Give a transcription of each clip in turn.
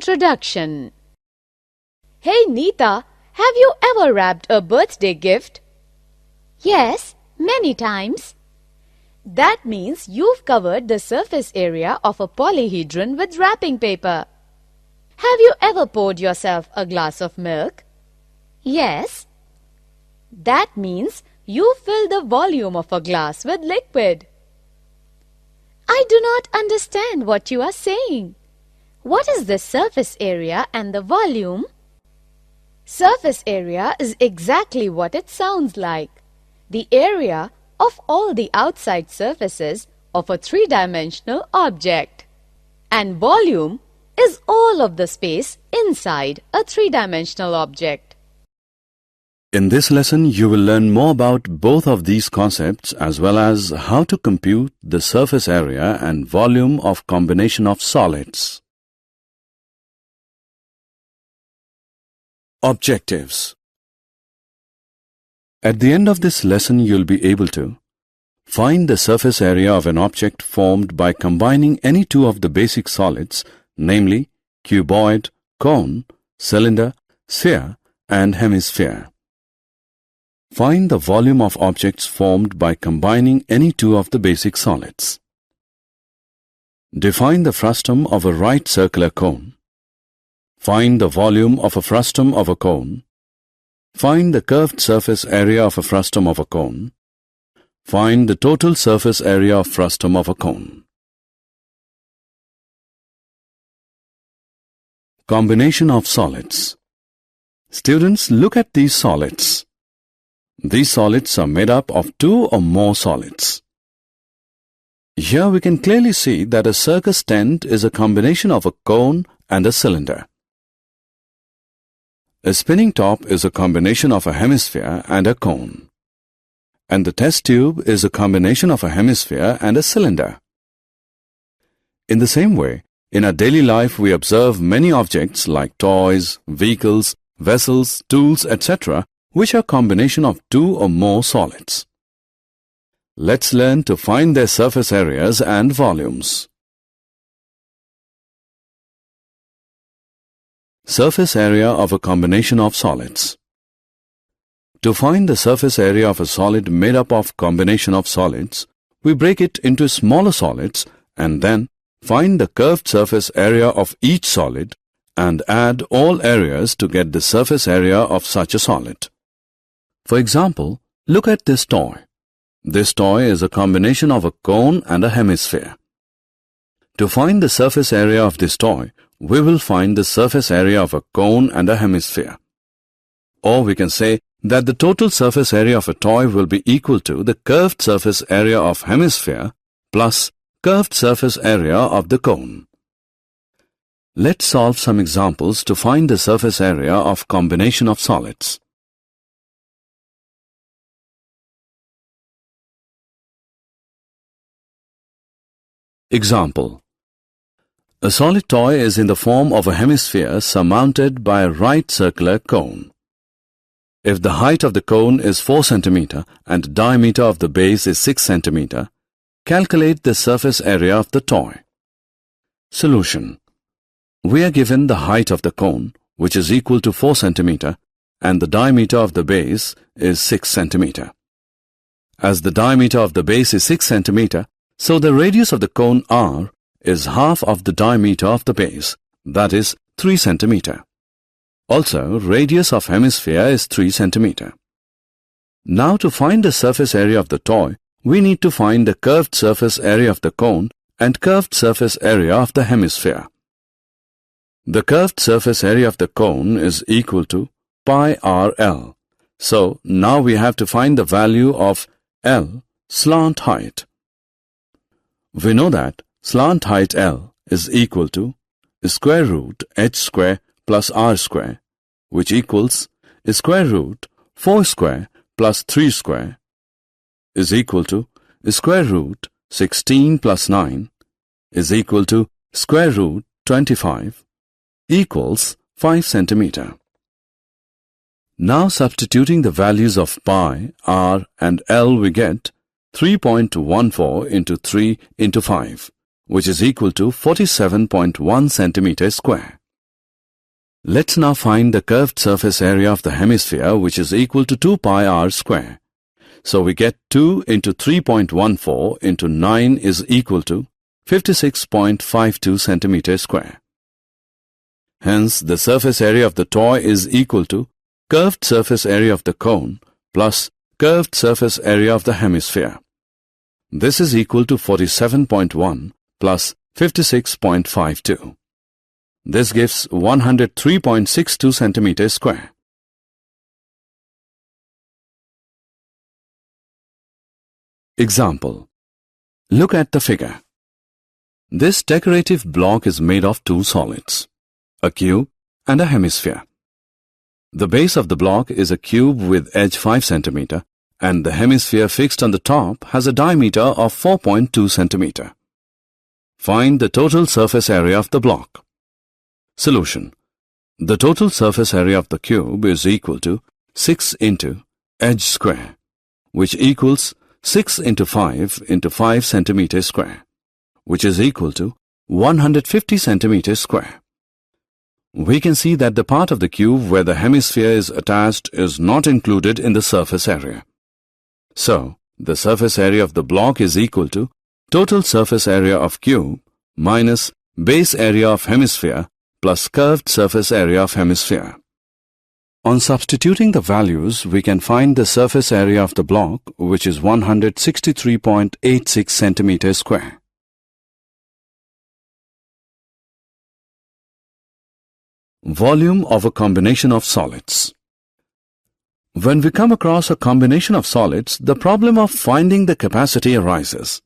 Introduction. Hey Neeta, have you ever wrapped a birthday gift? Yes, many times. That means you've covered the surface area of a polyhedron with wrapping paper. Have you ever poured yourself a glass of milk? Yes. That means you fill the volume of a glass with liquid. I do not understand what you are saying. What is the surface area and the volume? Surface area is exactly what it sounds like. The area of all the outside surfaces of a three-dimensional object. And volume is all of the space inside a three-dimensional object. In this lesson, you will learn more about both of these concepts as well as how to compute the surface area and volume of combination of solids. Objectives. At the end of this lesson, you'll be able to find the surface area of an object formed by combining any two of the basic solids, namely cuboid, cone, cylinder, sphere, and hemisphere. Find the volume of objects formed by combining any two of the basic solids. Define the frustum of a right circular cone. Find the volume of a frustum of a cone. Find the curved surface area of a frustum of a cone. Find the total surface area of frustum of a cone. Combination of solids. Students, look at these solids. These solids are made up of two or more solids. Here we can clearly see that a circus tent is a combination of a cone and a cylinder. A spinning top is a combination of a hemisphere and a cone. And the test tube is a combination of a hemisphere and a cylinder. In the same way, in our daily life we observe many objects like toys, vehicles, vessels, tools, etc., which are combination of two or more solids. Let's learn to find their surface areas and volumes. Surface area of a combination of solids. To find the surface area of a solid made up of combination of solids, we break it into smaller solids and then find the curved surface area of each solid and add all areas to get the surface area of such a solid. For example, look at this toy. This toy is a combination of a cone and a hemisphere. To find the surface area of this toy, we will find the surface area of a cone and a hemisphere. Or we can say that the total surface area of a toy will be equal to the curved surface area of hemisphere plus curved surface area of the cone. Let's solve some examples to find the surface area of combination of solids. Example. A solid toy is in the form of a hemisphere surmounted by a right circular cone. If the height of the cone is 4 cm and the diameter of the base is 6 cm, calculate the surface area of the toy. Solution. We are given the height of the cone, which is equal to 4 cm, and the diameter of the base is 6 cm. As the diameter of the base is 6 cm, so the radius of the cone R is half of the diameter of the base, that is 3 cm. Also, radius of hemisphere is 3 cm. Now to find the surface area of the toy, we need to find the curved surface area of the cone and curved surface area of the hemisphere. The curved surface area of the cone is equal to pi RL. So, now we have to find the value of L, slant height. We know that slant height L is equal to square root h square plus r square, which equals square root 4 square plus 3 square is equal to square root 16 plus 9 is equal to square root 25 equals 5 cm. Now substituting the values of pi, r and L, we get 3.14 into 3 into 5, which is equal to 47.1 centimeters square. Let's now find the curved surface area of the hemisphere, which is equal to 2 pi r square. So we get 2 into 3.14 into 9 is equal to 56.52 centimeters square. Hence, the surface area of the toy is equal to curved surface area of the cone plus curved surface area of the hemisphere. This is equal to 47.1 plus 56.52. This gives 103.62 centimeters square. Example. Look at the figure. This decorative block is made of two solids, a cube and a hemisphere. The base of the block is a cube with edge 5 cm and the hemisphere fixed on the top has a diameter of 4.2 cm. Find the total surface area of the block. Solution. The total surface area of the cube is equal to 6 into edge square, which equals 6 into 5 centimeters square, which is equal to 150 centimeters square. We can see that the part of the cube where the hemisphere is attached is not included in the surface area. So, the surface area of the block is equal to total surface area of cube minus base area of hemisphere plus curved surface area of hemisphere. On substituting the values, we can find the surface area of the block, which is 163.86 centimeters square. Volume of a combination of solids. When we come across a combination of solids, the problem of finding the capacity arises.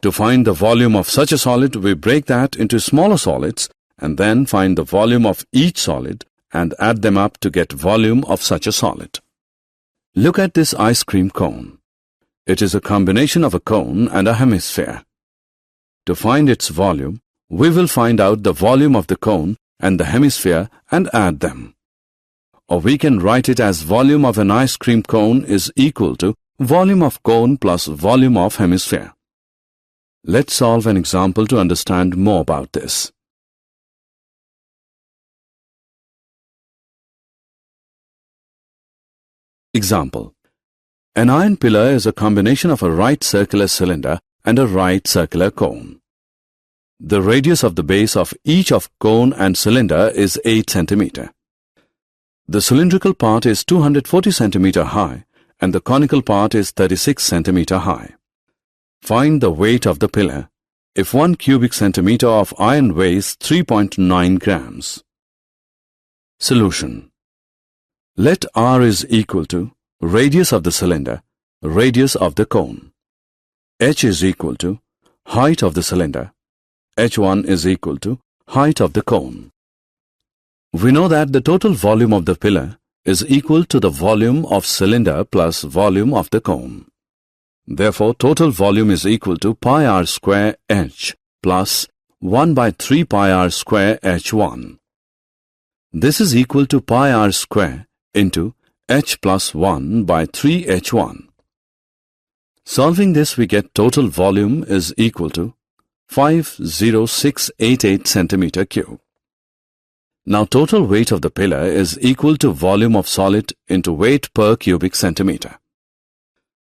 To find the volume of such a solid, we break that into smaller solids and then find the volume of each solid and add them up to get volume of such a solid. Look at this ice cream cone. It is a combination of a cone and a hemisphere. To find its volume, we will find out the volume of the cone and the hemisphere and add them. Or we can write it as volume of an ice cream cone is equal to volume of cone plus volume of hemisphere. Let's solve an example to understand more about this. Example. An iron pillar is a combination of a right circular cylinder and a right circular cone. The radius of the base of each of cone and cylinder is 8 cm. The cylindrical part is 240 cm high and the conical part is 36 cm high. Find the weight of the pillar if 1 cubic centimeter of iron weighs 3.9 grams. Solution. Let R is equal to radius of the cylinder, radius of the cone. H is equal to height of the cylinder. H1 is equal to height of the cone. We know that the total volume of the pillar is equal to the volume of cylinder plus volume of the cone. Therefore, total volume is equal to pi r square H plus 1 by 3 pi r square H1. This is equal to pi r square into H plus 1 by 3 H1. Solving this, we get total volume is equal to 50688 centimeter cube. Now total weight of the pillar is equal to volume of solid into weight per cubic centimeter.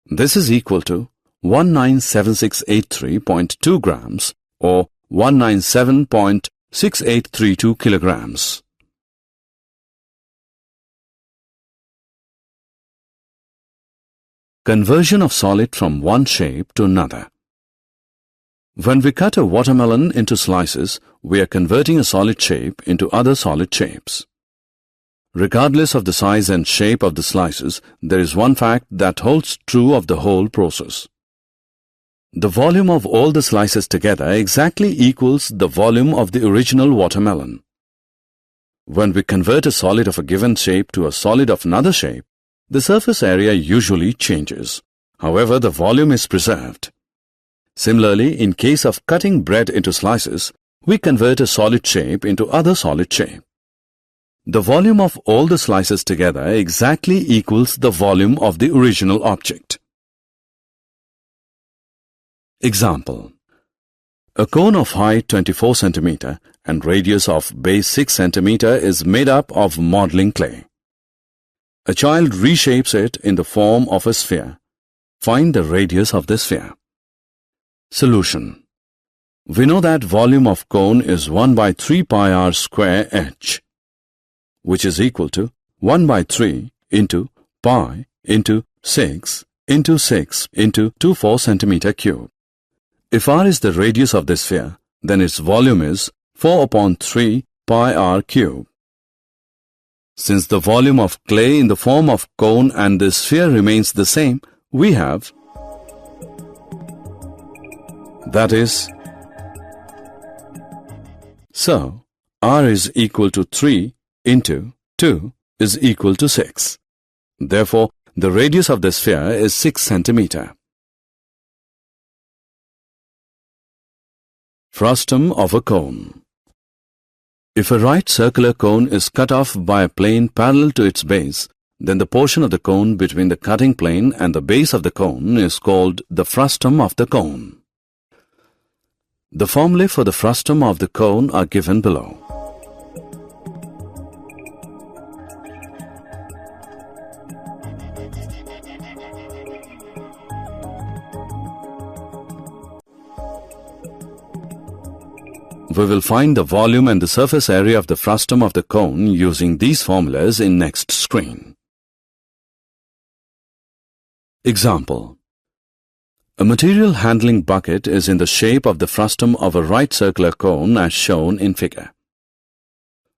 This is equal to 197683.2 grams or 197.6832 kilograms. Conversion of solid from one shape to another. When we cut a watermelon into slices, we are converting a solid shape into other solid shapes. Regardless of the size and shape of the slices, there is one fact that holds true of the whole process. The volume of all the slices together exactly equals the volume of the original watermelon. When we convert a solid of a given shape to a solid of another shape, the surface area usually changes. However, the volume is preserved. Similarly, in case of cutting bread into slices, we convert a solid shape into other solid shape. The volume of all the slices together exactly equals the volume of the original object. Example. A cone of height 24 cm and radius of base 6 cm is made up of modeling clay. A child reshapes it in the form of a sphere. Find the radius of the sphere. Solution. We know that volume of cone is 1 by 3 pi r square h, which is equal to 1 by 3 into pi into 6 into 6 into 24 centimeter cube. If r is the radius of the sphere, then its volume is 4 upon 3 pi r cube. Since the volume of clay in the form of cone and the sphere remains the same, we have, that is, so r is equal to 3 into 2 is equal to 6. Therefore, the radius of the sphere is 6 centimeter. Frustum of a cone. If a right circular cone is cut off by a plane parallel to its base, then the portion of the cone between the cutting plane and the base of the cone is called the frustum of the cone. The formulae for the frustum of the cone are given below. We will find the volume and the surface area of the frustum of the cone using these formulas in next screen. Example. A material handling bucket is in the shape of the frustum of a right circular cone as shown in figure.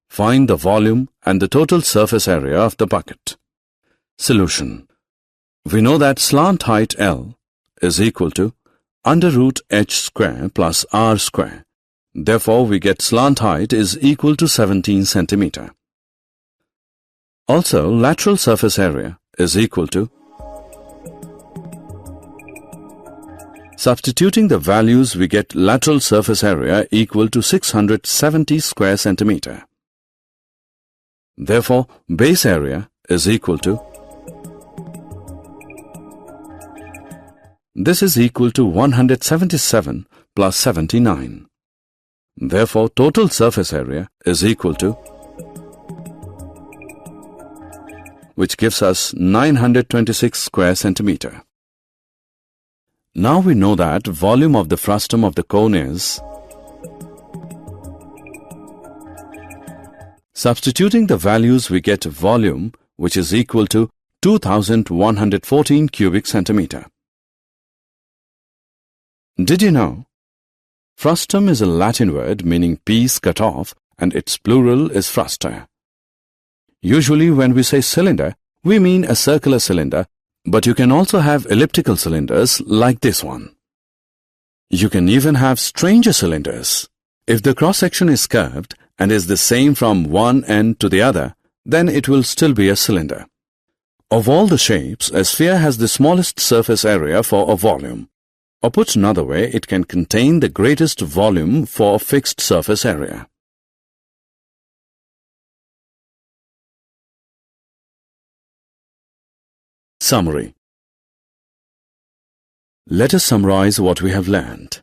Find the volume and the total surface area of the bucket. Solution. We know that slant height L is equal to under root h square plus r square. Therefore, we get slant height is equal to 17 centimeter. Also, lateral surface area is equal to, substituting the values, we get lateral surface area equal to 670 square centimeter. Therefore, base area is equal to, this is equal to 177 plus 79. Therefore, total surface area is equal to, which gives us 926 square centimeter. Now we know that volume of the frustum of the cone is, substituting the values we get volume, which is equal to 2114 cubic centimeter. Did you know? Frustum is a Latin word meaning piece cut off, and its plural is frusta. Usually when we say cylinder, we mean a circular cylinder, but you can also have elliptical cylinders like this one. You can even have stranger cylinders. If the cross-section is curved and is the same from one end to the other, then it will still be a cylinder. Of all the shapes, a sphere has the smallest surface area for a volume. Or put another way, it can contain the greatest volume for a fixed surface area. Summary. Let us summarize what we have learned.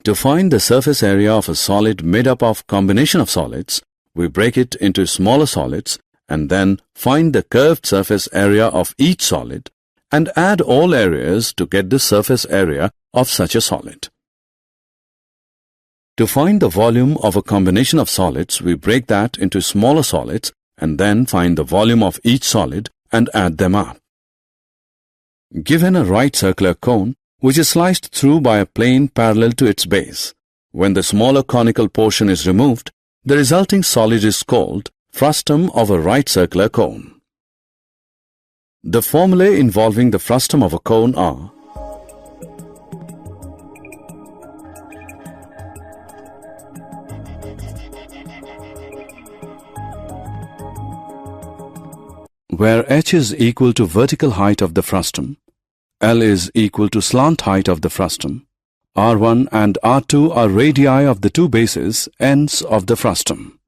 To find the surface area of a solid made up of combination of solids, we break it into smaller solids and then find the curved surface area of each solid and add all areas to get the surface area of such a solid. To find the volume of a combination of solids, we break that into smaller solids and then find the volume of each solid and add them up. Given a right circular cone, which is sliced through by a plane parallel to its base, when the smaller conical portion is removed, the resulting solid is called frustum of a right circular cone. The formulae involving the frustum of a cone are: where h is equal to vertical height of the frustum, L is equal to slant height of the frustum, R1 and R2 are radii of the two bases, ends of the frustum.